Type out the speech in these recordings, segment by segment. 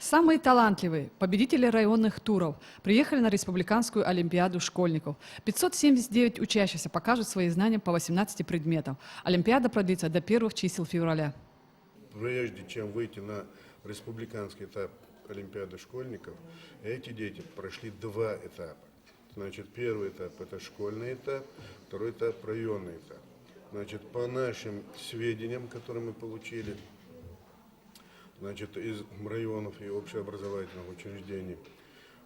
Самые талантливые победители районных туров приехали на Республиканскую олимпиаду школьников. 579 учащихся покажут свои знания по 18 предметам. Олимпиада продлится до первых чисел февраля. Прежде чем выйти на республиканский этап олимпиады школьников, эти дети прошли два этапа. Значит, первый этап – это школьный этап, второй этап – районный этап. Значит, по нашим сведениям, которые мы получили, значит, из районов и общеобразовательных учреждений,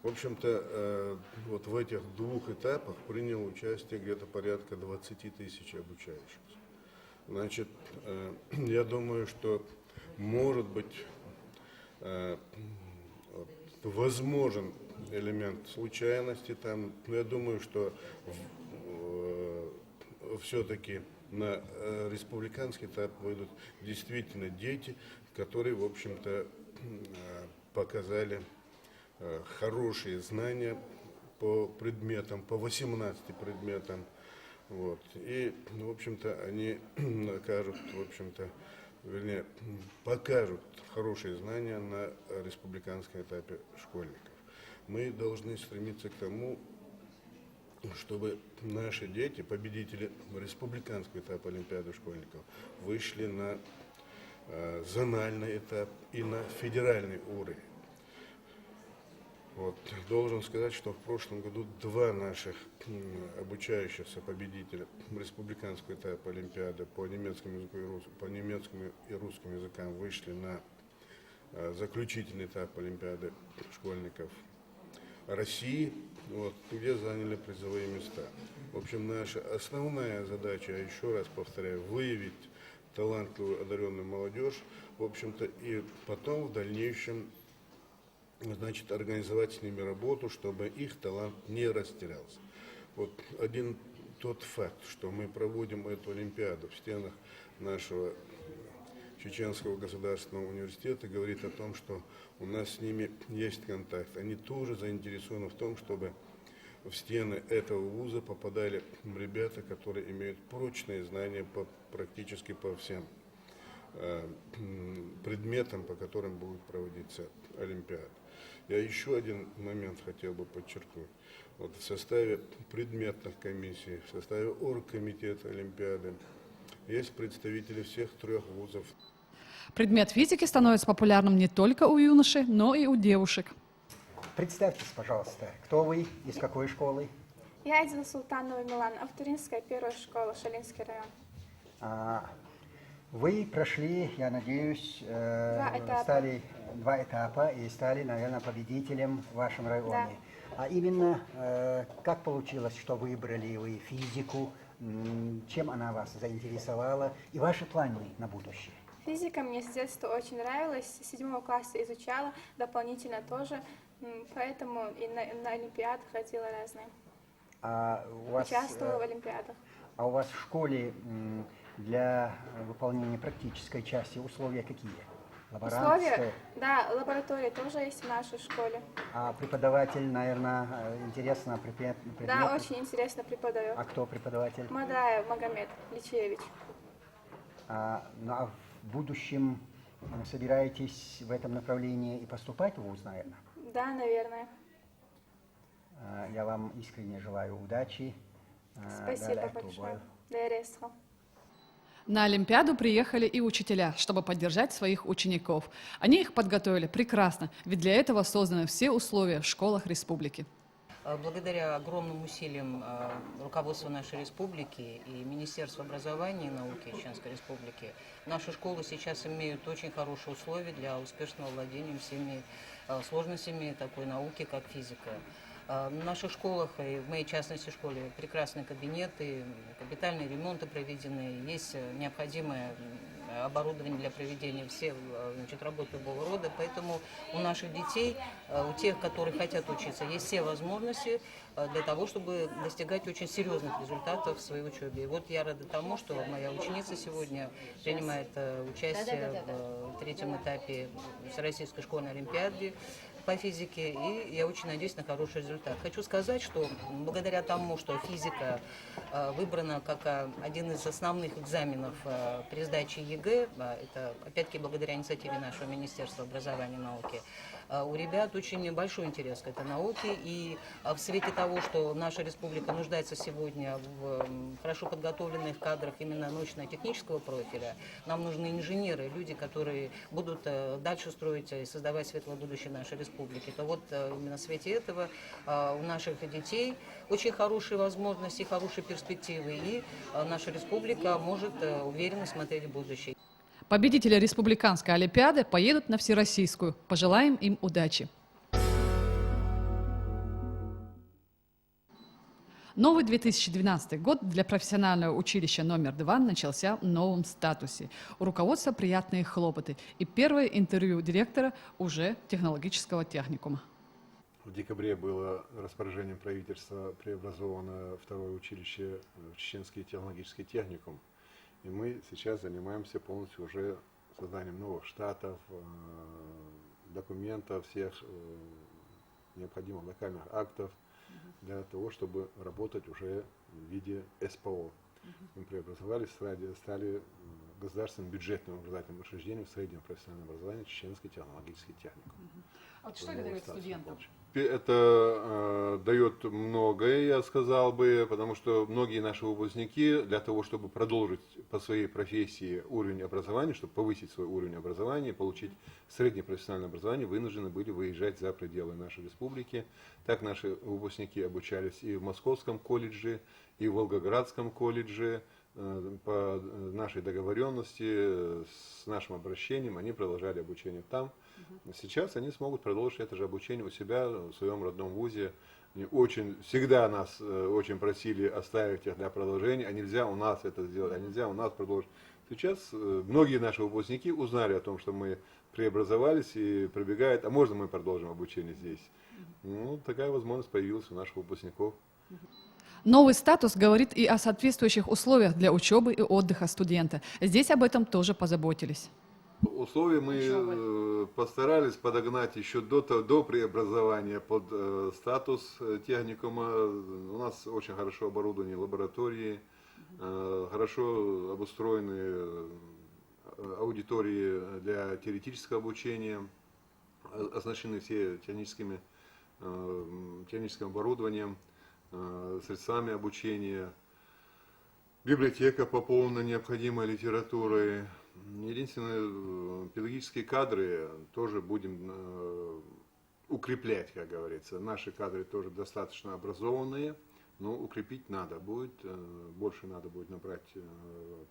в общем-то, вот в этих двух этапах приняло участие где-то порядка 20 тысяч обучающихся. Значит, я думаю, что может быть возможен элемент случайности там, но я думаю, что все-таки на республиканский этап выйдут действительно дети, которые, в общем-то, показали хорошие знания по предметам, по 18 предметам. Вот. И, в общем-то, они окажут, в общем-то, вернее, покажут хорошие знания на республиканском этапе школьников. Мы должны стремиться к тому, чтобы наши дети, победители республиканского этапа олимпиады школьников, вышли на зональный этап и на федеральный уровень. Вот. Должен сказать, что в прошлом году два наших обучающихся победителя республиканского этапа олимпиады по немецкому и русскому языкам вышли на заключительный этап олимпиады школьников России, вот, где заняли призовые места. В общем, наша основная задача, я еще раз повторяю, выявить талантливую, одаренную молодежь, в общем-то, и потом в дальнейшем, значит, организовать с ними работу, чтобы их талант не растерялся. Вот один тот факт, что мы проводим эту олимпиаду в стенах нашего Чеченского государственного университета, говорит о том, что у нас с ними есть контакт. Они тоже заинтересованы в том, чтобы в стены этого вуза попадали ребята, которые имеют прочные знания практически по всем предметам, по которым будет проводиться олимпиада. Я еще один момент хотел бы подчеркнуть. Вот в составе предметных комиссий, в составе оргкомитета олимпиады есть представители всех трех вузов. Предмет физики становится популярным не только у юношей, но и у девушек. Представьтесь, пожалуйста, кто вы, из какой школы? Я Айдина Султанова Милан, Автуринская первая школа, Шалинский район. Вы прошли, я надеюсь, стали два этапа и стали, наверное, победителем в вашем районе. Да. А именно, как получилось, что выбрали вы физику, чем она вас заинтересовала и ваши планы на будущее? Физика мне с детства очень нравилась, с 7 класса изучала, дополнительно тоже, поэтому и на олимпиады ходила разные. Участвовала в олимпиадах. А у вас в школе для выполнения практической части условия какие? Условия? Да, лаборатория тоже есть в нашей школе. А преподаватель, наверное, интересно предмет? Да, очень интересно преподает. А кто преподаватель? Мадаев Магомед Личевич. Ну а в будущем собираетесь в этом направлении и поступать в вуз, наверное? Да, наверное. Я вам искренне желаю удачи. Спасибо большое. На Олимпиаду приехали и учителя, чтобы поддержать своих учеников. Они их подготовили прекрасно, ведь для этого созданы все условия в школах республики. Благодаря огромным усилиям руководства нашей республики и Министерства образования и науки Чеченской республики, наши школы сейчас имеют очень хорошие условия для успешного владения всеми сложностями такой науки, как физика. В наших школах, и в моей частности школе, прекрасные кабинеты, капитальные ремонты проведены, есть необходимое оборудование для проведения всех, значит, работ любого рода. Поэтому у наших детей, у тех, которые хотят учиться, есть все возможности для того, чтобы достигать очень серьезных результатов в своей учебе. И вот я рада тому, что моя ученица сегодня принимает участие в третьем этапе Всероссийской школьной олимпиады по физике, и я очень надеюсь на хороший результат. Хочу сказать, что благодаря тому, что физика выбрана как один из основных экзаменов при сдаче ЕГЭ, это опять-таки благодаря инициативе нашего Министерства образования и науки, У ребят очень большой интерес к этой науке, и в свете того, что наша республика нуждается сегодня в хорошо подготовленных кадрах именно научно-технического профиля, нам нужны инженеры, люди, которые будут дальше строить и создавать светлое будущее нашей республики. То вот именно в свете этого у наших детей очень хорошие возможности, хорошие перспективы, и наша республика может уверенно смотреть в будущее. Победители республиканской олимпиады поедут на всероссийскую. Пожелаем им удачи. Новый 2012 год для профессионального училища номер 2 начался в новом статусе. У руководства приятные хлопоты и первое интервью директора уже технологического техникума. В декабре было распоряжением правительства преобразовано второе училище в Чеченский технологический техникум. И мы сейчас занимаемся полностью уже созданием новых штатов, документов, всех необходимых локальных актов для того, чтобы работать уже в виде СПО. Мы преобразовались, стали государственным бюджетным образовательным учреждением в среднем профессиональном образовании Чеченский технологический техникум. А вот что это дает студентам? Это дает многое, я сказал бы, потому что многие наши выпускники для того, чтобы продолжить по своей профессии уровень образования, чтобы повысить свой уровень образования, получить среднее профессиональное образование, вынуждены были выезжать за пределы нашей республики. Так наши выпускники обучались и в Московском колледже, и в Волгоградском колледже. По нашей договоренности, с нашим обращением, они продолжали обучение там. Сейчас они смогут продолжить это же обучение у себя, в своем родном вузе. Они всегда нас очень просили оставить их для продолжения, а нельзя у нас это сделать, а нельзя у нас продолжить. Сейчас многие наши выпускники узнали о том, что мы преобразовались и пробегают, а можно мы продолжим обучение здесь. Ну, такая возможность появилась у наших выпускников. Новый статус говорит и о соответствующих условиях для учебы и отдыха студента. Здесь об этом тоже позаботились. Условия мы постарались подогнать еще до преобразования под статус техникума. У нас очень хорошо оборудованы лаборатории, хорошо обустроены аудитории для теоретического обучения, оснащены все техническим оборудованием, средствами обучения, библиотека пополнена необходимой литературой. Единственное, педагогические кадры тоже будем укреплять, как говорится. Наши кадры тоже достаточно образованные, но укрепить надо будет. Больше надо будет набрать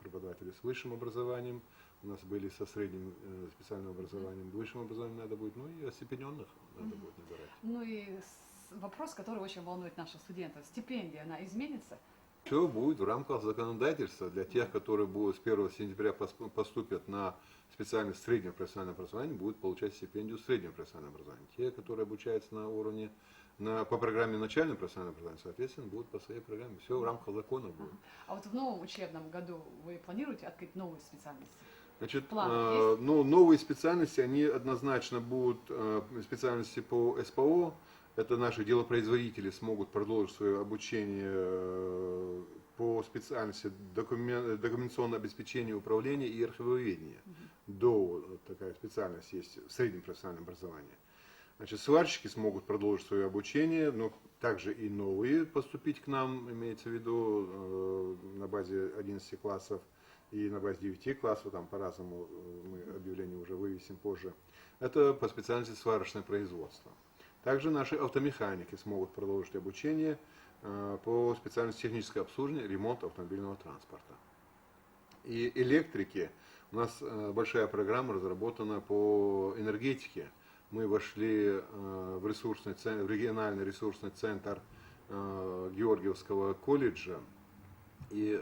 преподавателей с высшим образованием. У нас были со средним специальным образованием, высшим образованием надо будет, ну и остепененных надо будет набирать. Ну и вопрос, который очень волнует наших студентов. Стипендия, она изменится? Все будет в рамках законодательства для тех, которые будут с 1 сентября поступят на специальность среднего профессионального образования, будут получать стипендию среднего профессионального образования. Те, которые обучаются на уровне по программе начального профессионального образования, соответственно, будут по своей программе. Все в рамках закона будет. А вот в новом учебном году вы планируете открыть новые специальности? Значит, новые специальности, они однозначно будут специальности по СПО. Это наши делопроизводители смогут продолжить свое обучение по специальности документационное обеспечение управления и архивоведения. Такая специальность есть в среднем профессиональном образовании. Значит, сварщики смогут продолжить свое обучение, но также и новые поступить к нам, имеется в виду на базе 11 классов и на базе 9 классов, там по-разному мы объявление уже вывесим позже. Это по специальности сварочное производство. Также наши автомеханики смогут продолжить обучение по специальности техническое обслуживание, ремонт автомобильного транспорта. И электрики, у нас большая программа разработана по энергетике. Мы вошли в региональный ресурсный центр Георгиевского колледжа, и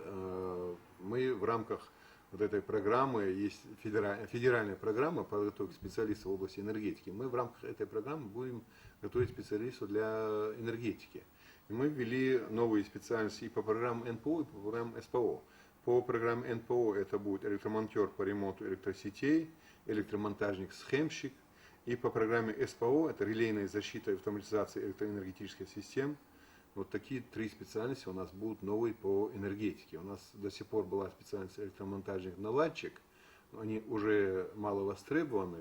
мы в рамках вот этой программы, есть федеральная программа по подготовке специалистов в области энергетики. Мы в рамках этой программы будем готовить специалистов для энергетики. И мы ввели новые специальности и по программам НПО, и по программам СПО. По программе НПО это будет электромонтер по ремонту электросетей, электромонтажник-схемщик. И по программе СПО это релейная защита и автоматизация электроэнергетических систем. Вот такие 3 специальности у нас будут новые по энергетике. У нас до сих пор была специальность электромонтажник-наладчик. Они уже мало востребованы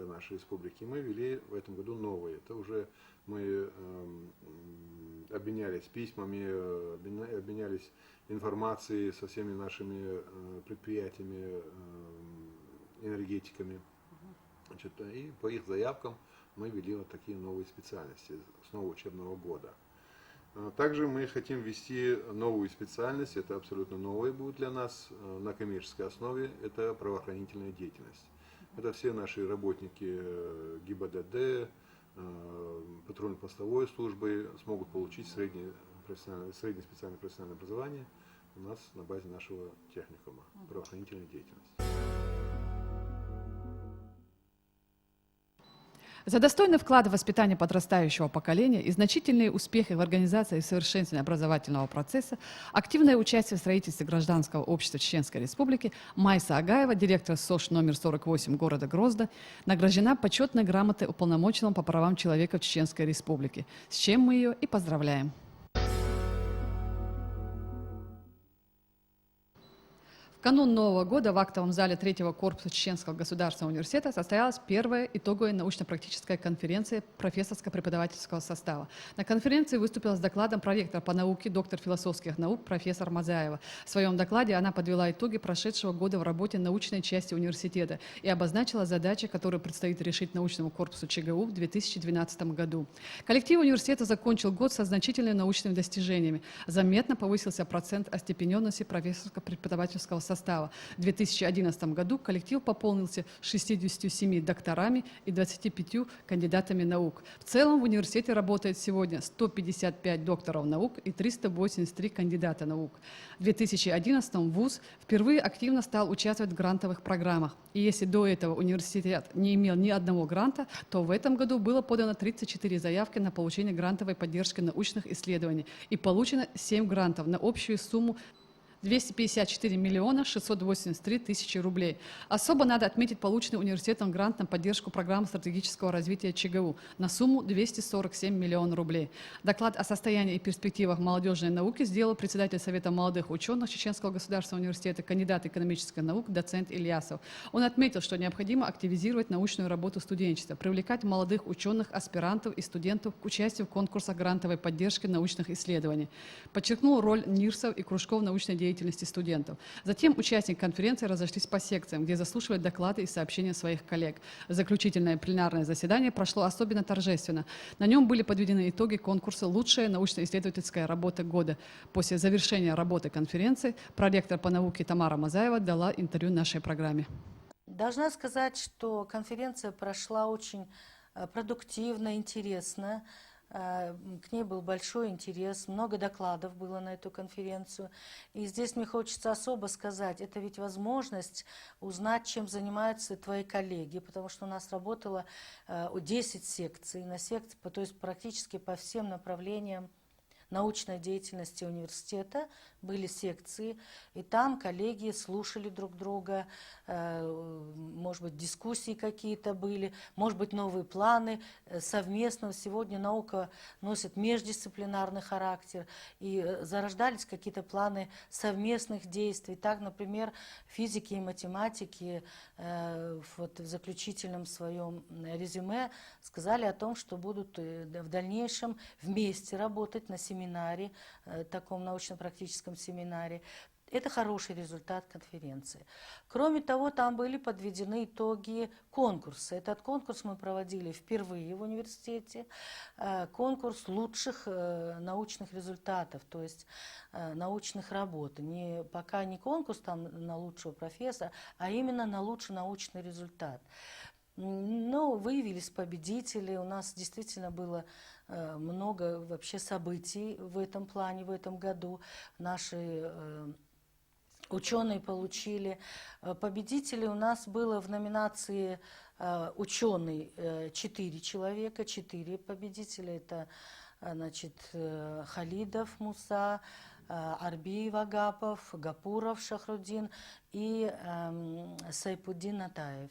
для нашей республики. Мы ввели в этом году новые. Это уже мы обменялись письмами, обменялись информацией со всеми нашими предприятиями, энергетиками. Значит, и по их заявкам мы ввели вот такие новые специальности с нового учебного года. Также мы хотим ввести новую специальность, это абсолютно новое будет для нас на коммерческой основе, это правоохранительная деятельность. Это все наши работники ГИБДД, патрульно-постовой службы смогут получить среднее специальное профессиональное образование у нас на базе нашего техникума правоохранительной деятельности. За достойный вклад в воспитание подрастающего поколения и значительные успехи в организации и совершенствовании образовательного процесса, активное участие в строительстве гражданского общества Чеченской Республики Майса Агаева, директор СОШ номер 48 города Грозда, награждена почетной грамотой уполномоченного по правам человека в Чеченской Республике, с чем мы ее и поздравляем. В канун Нового года в актовом зале третьего корпуса Чеченского государственного университета состоялась первая итоговая научно-практическая конференция профессорско-преподавательского состава. На конференции выступила с докладом проректор по науке, доктор философских наук профессор Мазаева. В своем докладе она подвела итоги прошедшего года в работе научной части университета и обозначила задачи, которые предстоит решить научному корпусу ЧГУ в 2012 году. Коллектив университета закончил год со значительными научными достижениями. Заметно повысился процент остепененности профессорско-преподавательского состава. В 2011 году коллектив пополнился 67 докторами и 25 кандидатами наук. В целом в университете работает сегодня 155 докторов наук и 383 кандидата наук. В 2011 ВУЗ впервые активно стал участвовать в грантовых программах. И если до этого университет не имел ни одного гранта, то в этом году было подано 34 заявки на получение грантовой поддержки научных исследований и получено 7 грантов на общую сумму 254 миллиона 683 тысячи рублей. Особо надо отметить полученный университетом грант на поддержку программы стратегического развития ЧГУ на сумму 247 миллионов рублей. Доклад о состоянии и перспективах молодежной науки сделал председатель Совета молодых ученых Чеченского государственного университета, кандидат экономических наук, доцент Ильясов. Он отметил, что необходимо активизировать научную работу студенчества, привлекать молодых ученых, аспирантов и студентов к участию в конкурсах грантовой поддержки научных исследований. Подчеркнул роль НИРСов и кружков научной деятельности студентов. Затем участники конференции разошлись по секциям, где заслушивали доклады и сообщения своих коллег. Заключительное пленарное заседание прошло особенно торжественно. На нем были подведены итоги конкурса «Лучшая научно-исследовательская работа года». После завершения работы конференции проректор по науке Тамара Мазаева дала интервью нашей программе. Должна сказать, что конференция прошла очень продуктивно, интересно. К ней был большой интерес, много докладов было на эту конференцию. И здесь мне хочется особо сказать, это ведь возможность узнать, чем занимаются твои коллеги, потому что у нас работало 10 секций, то есть практически по всем направлениям научной деятельности университета были секции, и там коллеги слушали друг друга, может быть, дискуссии какие-то были, может быть, новые планы совместно. Сегодня наука носит междисциплинарный характер, и зарождались какие-то планы совместных действий. Так, например, физики и математики вот в заключительном своем резюме сказали о том, что будут в дальнейшем вместе работать на семинаре, таком научно-практическом семинаре. Это хороший результат конференции. Кроме того, там были подведены итоги конкурса. Этот конкурс мы проводили впервые в университете. Конкурс лучших научных результатов, то есть научных работ. Пока не конкурс там на лучшего профессора, а именно на лучший научный результат. Но выявились победители. У нас действительно было много вообще событий в этом плане, в этом году. Наши ученые получили. Победителей у нас было в номинации ученый 4 человека, 4 победителя. Это, значит, Халидов Муса, Арбиев Агапов, Гапуров Шахруддин и Сайпуддин Натаев.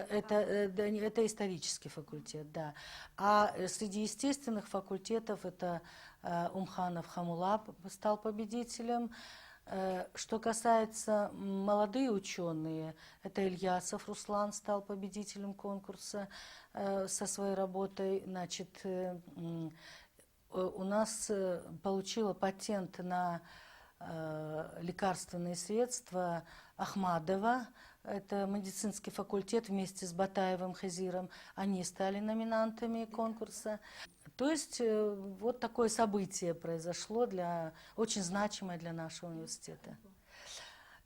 Это исторический факультет, да. А среди естественных факультетов это Умханов Хамулап стал победителем, Что касается молодые ученые, это Ильясов Руслан стал победителем конкурса со своей работой. Значит, у нас получила патент на лекарственные средства Ахмадова. Это медицинский факультет вместе с Батаевым Хазиром. Они стали номинантами конкурса. То есть вот такое событие произошло, очень значимое для нашего университета.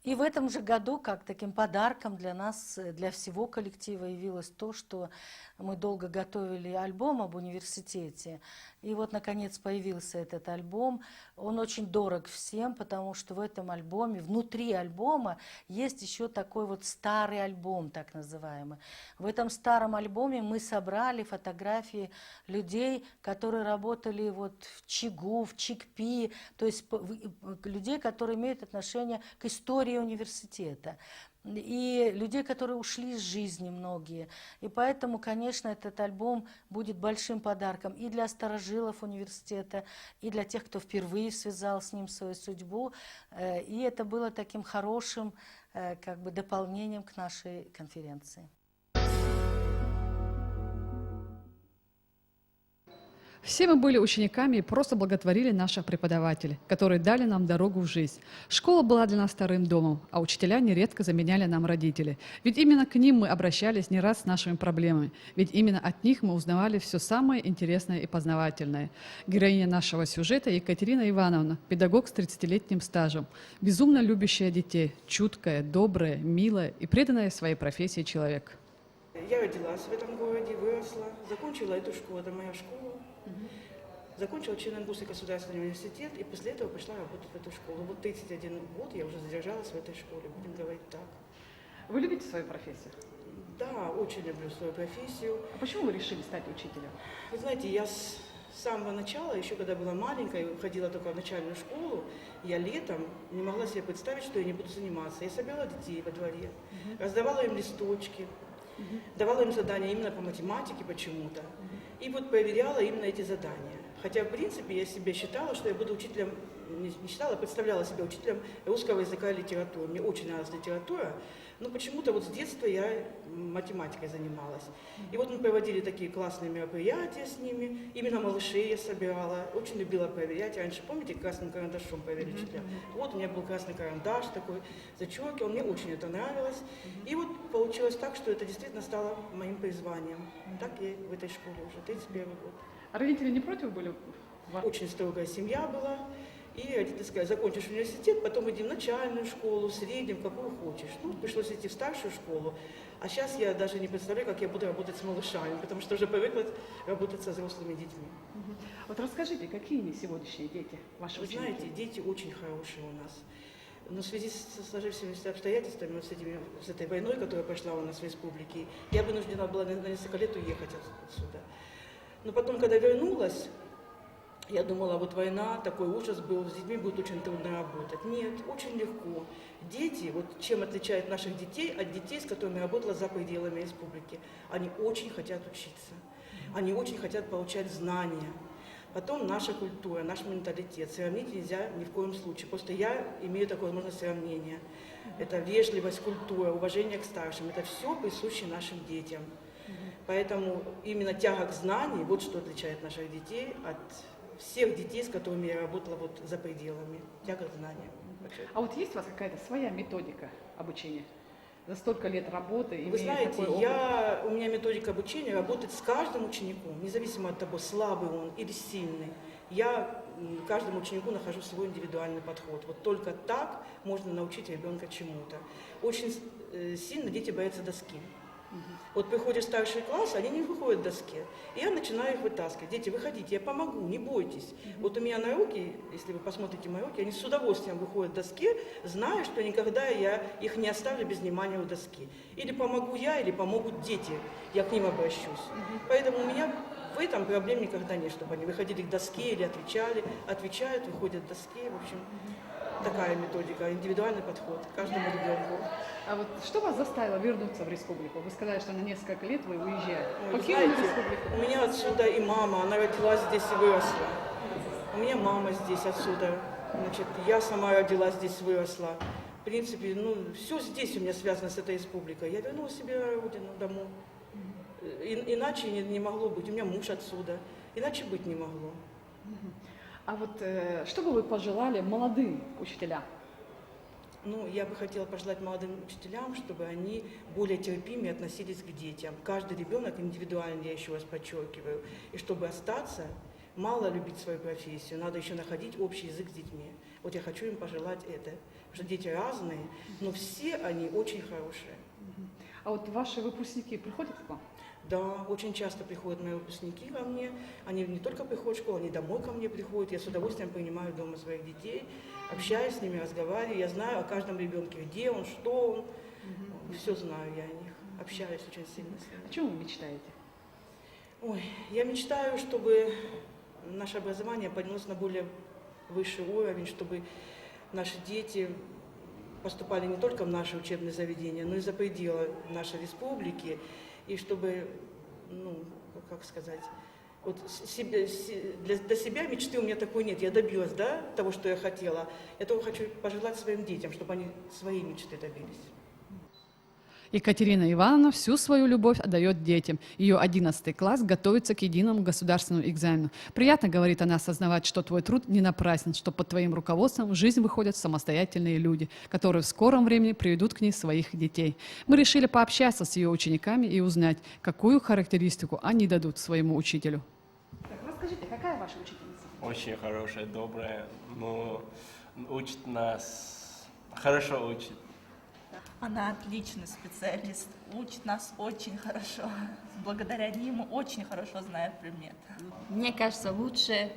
И в этом же году, как таким подарком для нас, для всего коллектива, явилось то, что мы долго готовили альбом об университете. И вот, наконец, появился этот альбом. Он очень дорог всем, потому что в этом альбоме, внутри альбома, есть еще такой вот старый альбом, так называемый. В этом старом альбоме мы собрали фотографии людей, которые работали вот в ЧИГУ, в ЧИКПИ, то есть людей, которые имеют отношение к истории университета. И людей, которые ушли из жизни многие. И поэтому, конечно, этот альбом будет большим подарком и для старожилов университета, и для тех, кто впервые связал с ним свою судьбу. И это было таким хорошим как бы дополнением к нашей конференции. Все мы были учениками и просто благотворили наших преподавателей, которые дали нам дорогу в жизнь. Школа была для нас вторым домом, а учителя нередко заменяли нам родителей. Ведь именно к ним мы обращались не раз с нашими проблемами. Ведь именно от них мы узнавали все самое интересное и познавательное. Героиня нашего сюжета Екатерина Ивановна, педагог с 30-летним стажем, безумно любящая детей, чуткая, добрая, милая и преданная своей профессии человек. Я родилась в этом городе, выросла, закончила эту школу, это моя школа. Закончила Черногорский государственный университет и после этого пошла работать в эту школу. Вот 31 год я уже задержалась в этой школе, будем говорить так. Вы любите свою профессию? Да, очень люблю свою профессию. А почему вы решили стать учителем? Вы знаете, я с самого начала, еще когда была маленькая и ходила только в начальную школу, я летом не могла себе представить, что я не буду заниматься. Я собирала детей во дворе, раздавала им листочки, давала им задания именно по математике почему-то. И вот проверяла именно эти задания. Хотя, в принципе, я себя считала, что я буду учителем, не считала, а представляла себя учителем русского языка и литературы. Мне очень нравилась литература, но почему-то вот с детства я математикой занималась. И вот мы проводили такие классные мероприятия с ними, именно малышей я собирала, очень любила проверять. Раньше, помните, красным карандашом проверили учителя? Вот у меня был красный карандаш такой, зачеркивал, мне очень это нравилось. И вот получилось так, что это действительно стало моим призванием. Так я в этой школе уже, 31 год. А родители не против были? Очень строгая семья была. И родители сказали, закончишь университет, потом иди в начальную школу, в среднюю, какую хочешь. Ну, пришлось идти в старшую школу. А сейчас я даже не представляю, как я буду работать с малышами, потому что уже привыкла работать со взрослыми детьми. Вот расскажите, какие они сегодняшние дети, ваши Вы ученики? знаете, дети очень хорошие у нас. Но в связи со сложившимися обстоятельствами, вот с этой войной, которая прошла у нас в республике, я вынуждена была на несколько лет уехать отсюда. Но потом, когда вернулась, я думала, вот война, такой ужас был, с детьми будет очень трудно работать. Нет, очень легко. Дети, вот чем отличает наших детей от детей, с которыми я работала за пределами республики, они очень хотят учиться, они очень хотят получать знания. Потом наша культура, наш менталитет. Сравнить нельзя ни в коем случае. Просто я имею такую возможность сравнения. Это вежливость, культура, уважение к старшим. Это все присуще нашим детям. Поэтому именно тяга к знаниям, вот что отличает наших детей от всех детей, с которыми я работала вот за пределами. Тяга к знаниям. А вот есть у вас какая-то своя методика обучения? За столько лет работы, Вы знаете, у меня методика обучения работать с каждым учеником, независимо от того, слабый он или сильный. Я каждому ученику нахожу свой индивидуальный подход. Вот только так можно научить ребенка чему-то. Очень сильно дети боятся доски. Вот приходят в старший класс, они не выходят к доске. И я начинаю их вытаскивать. Дети, выходите, я помогу, не бойтесь. Вот у меня на руки, если вы посмотрите мои руки, они с удовольствием выходят к доске, зная, что никогда я их не оставлю без внимания у доски. Или помогу я, или помогут дети. Я к ним обращусь. Поэтому у меня в этом проблем никогда нет, чтобы они выходили к доске или отвечали. Отвечают, выходят к доске. В общем, такая методика, индивидуальный подход к каждому ребенку. А вот что вас заставило вернуться в республику? Вы сказали, что на несколько лет вы уезжали. Ой, Покинули знаете, республику? у меня отсюда и мама, она родилась здесь и выросла. У меня мама здесь, отсюда. Значит, я сама родилась здесь, выросла. В принципе, ну, все здесь у меня связано с этой республикой. Я вернула себе родину, домой. Иначе не могло быть. У меня муж отсюда. Иначе быть не могло. А вот что бы вы пожелали молодым учителям? Ну, я бы хотела пожелать молодым учителям, чтобы они более терпимее относились к детям. Каждый ребенок индивидуальный, я еще раз подчеркиваю. И чтобы остаться, мало любить свою профессию, надо еще находить общий язык с детьми. Вот я хочу им пожелать это. Потому что дети разные, но все они очень хорошие. А вот ваши выпускники приходят к вам? Да, очень часто приходят мои выпускники ко мне. Они не только приходят в школу, они домой ко мне приходят. Я с удовольствием принимаю дома своих детей, общаюсь с ними, разговариваю. Я знаю о каждом ребенке, где он, что он. Все знаю я о них. Общаюсь очень сильно с ними. О чем вы мечтаете? Ой, я мечтаю, чтобы наше образование поднялось на более высший уровень, чтобы наши дети поступали не только в наши учебные заведения, но и за пределы нашей республики. И чтобы, ну, как сказать, вот для себя мечты у меня такой нет. Я добилась, да, того, что я хотела. Я только хочу пожелать своим детям, чтобы они свои мечты добились. Екатерина Ивановна всю свою любовь отдает детям. Ее 11 класс готовится к единому государственному экзамену. Приятно, говорит она, осознавать, что твой труд не напрасен, что под твоим руководством в жизнь выходят самостоятельные люди, которые в скором времени приведут к ней своих детей. Мы решили пообщаться с ее учениками и узнать, какую характеристику они дадут своему учителю. Так, расскажите, какая ваша учительница? Очень хорошая, добрая, но учит нас, хорошо учит. Она отличный специалист, учит нас очень хорошо. Благодаря ней мы очень хорошо знаем предмет. Мне кажется, лучше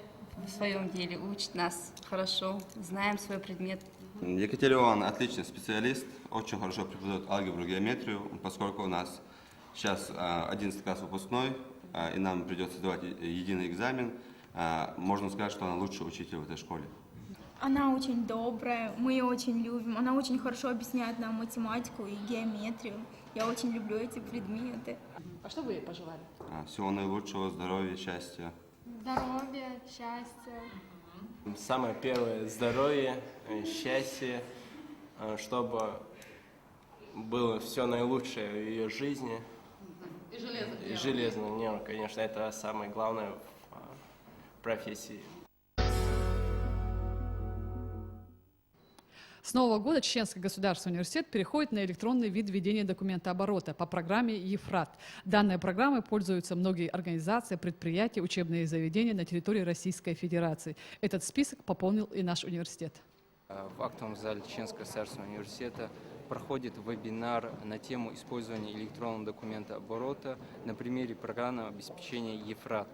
в своем деле учит нас хорошо, знаем свой предмет. Екатерина Ивановна отличный специалист, очень хорошо преподает алгебру, геометрию, поскольку у нас сейчас 11 класс выпускной, и нам придется сдавать единый экзамен, можно сказать, что она лучший учитель в этой школе. Она очень добрая, мы ее очень любим. Она очень хорошо объясняет нам математику и геометрию. Я очень люблю эти предметы. А что вы ей пожелали? Всего наилучшего, здоровья, счастья. Здоровья, счастья. Самое первое – здоровье, счастье, чтобы было все наилучшее в ее жизни. И железо. И железно, не, конечно, это самое главное в профессии. С нового года Чеченский государственный университет переходит на электронный вид ведения документооборота по программе ЕФРАТ. Данной программой пользуются многие организации, предприятия, учебные заведения на территории Российской Федерации. Этот список пополнил и наш университет. В актовом зале Чеченского государственного университета проходит вебинар на тему использования электронного документооборота на примере программного обеспечения ЕФРАТ.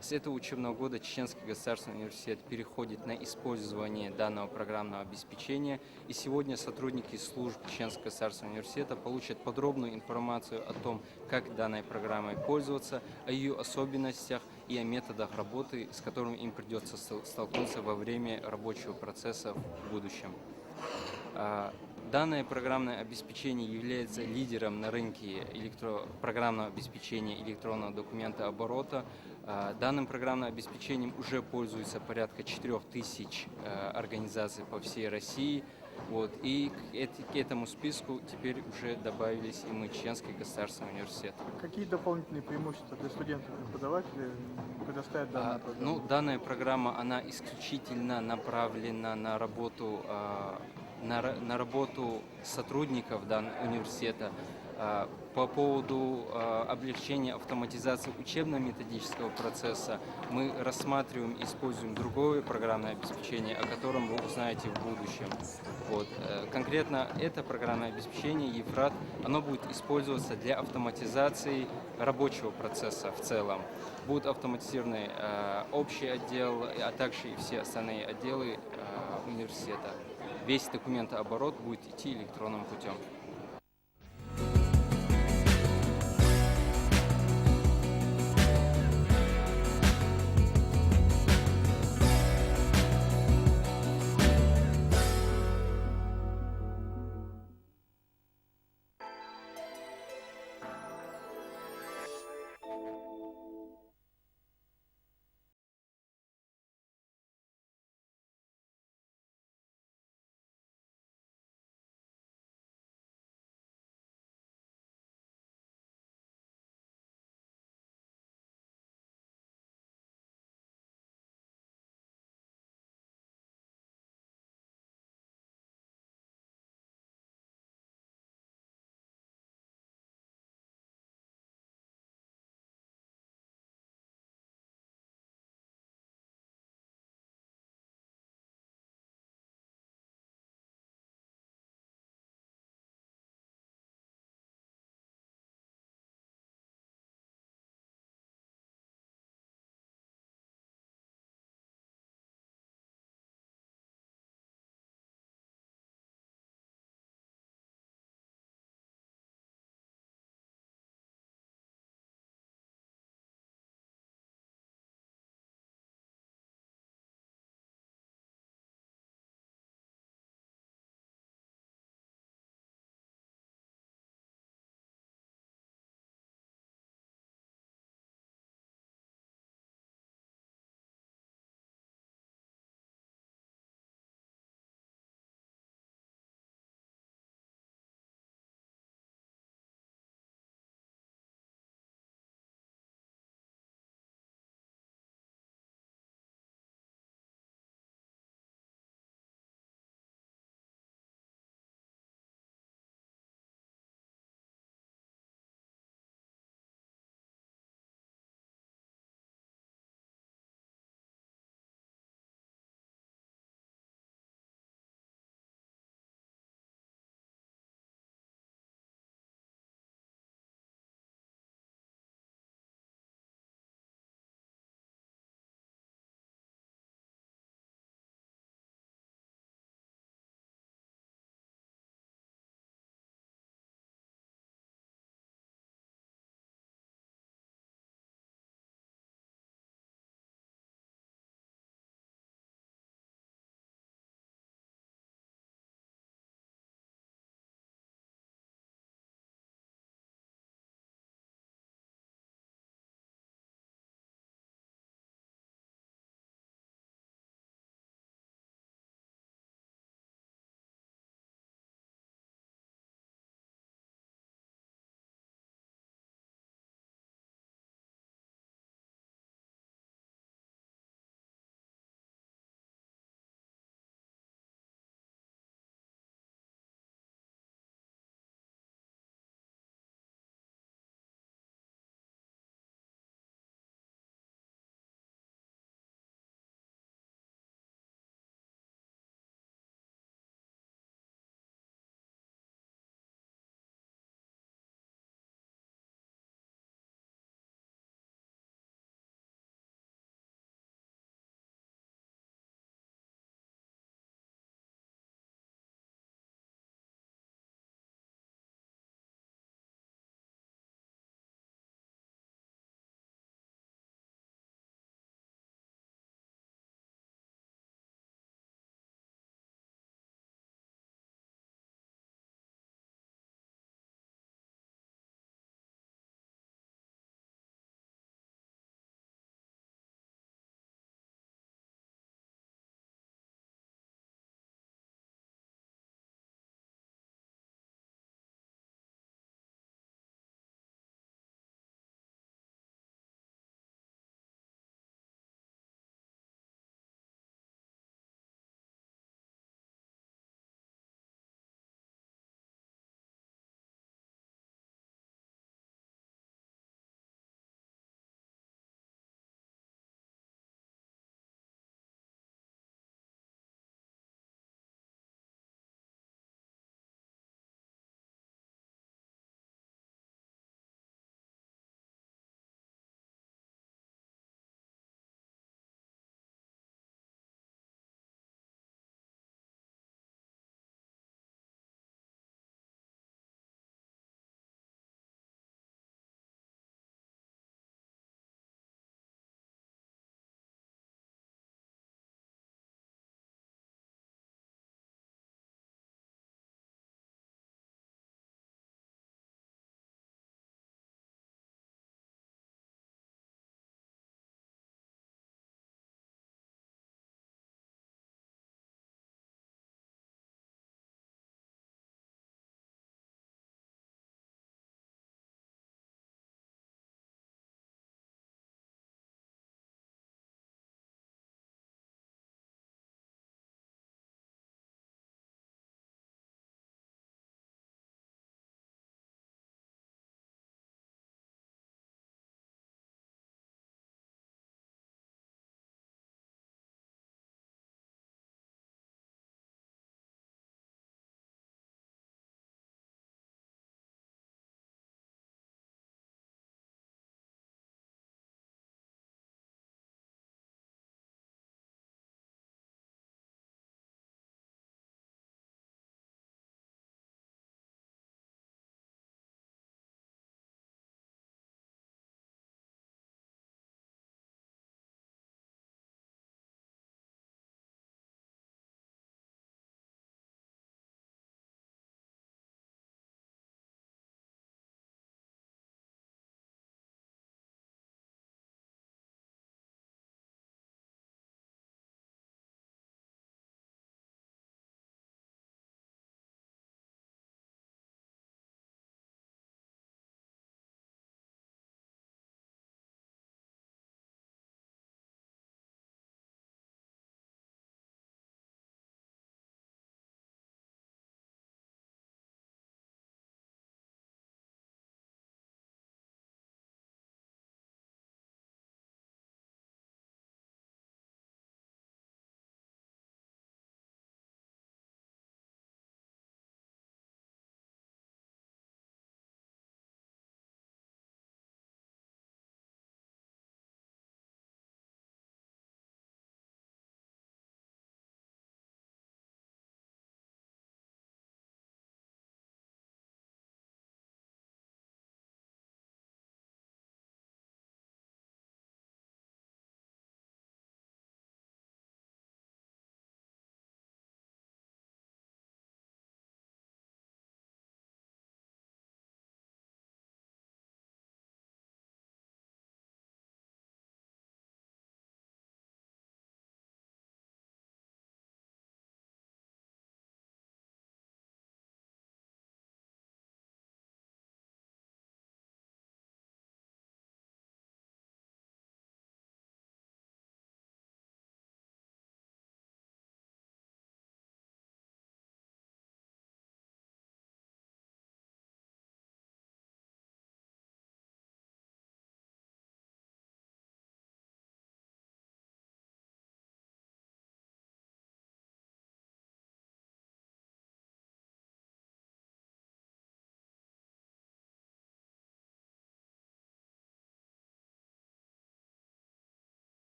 С этого учебного года Чеченский государственный университет переходит на использование данного программного обеспечения, и сегодня сотрудники служб Чеченского государственного университета получат подробную информацию о том, как данной программой пользоваться, о ее особенностях и о методах работы, с которыми им придется столкнуться во время рабочего процесса в будущем. Данное программное обеспечение является лидером на рынке программного обеспечения электронного документооборота. Данным программным обеспечением уже пользуются порядка 4000 организаций по всей России. И к этому списку теперь уже добавились и мы, Чеченский государственный университет. Какие дополнительные преимущества для студентов и преподавателей предоставит данная программа? Данная программа, она исключительно направлена на работу сотрудников данного университета. По поводу облегчения автоматизации учебно-методического процесса мы рассматриваем и используем другое программное обеспечение, о котором вы узнаете в будущем. Конкретно это программное обеспечение ЕФРАТ, оно будет использоваться для автоматизации рабочего процесса в целом. Будут автоматизированы общий отдел, а также и все остальные отделы университета. Весь документооборот будет идти электронным путем.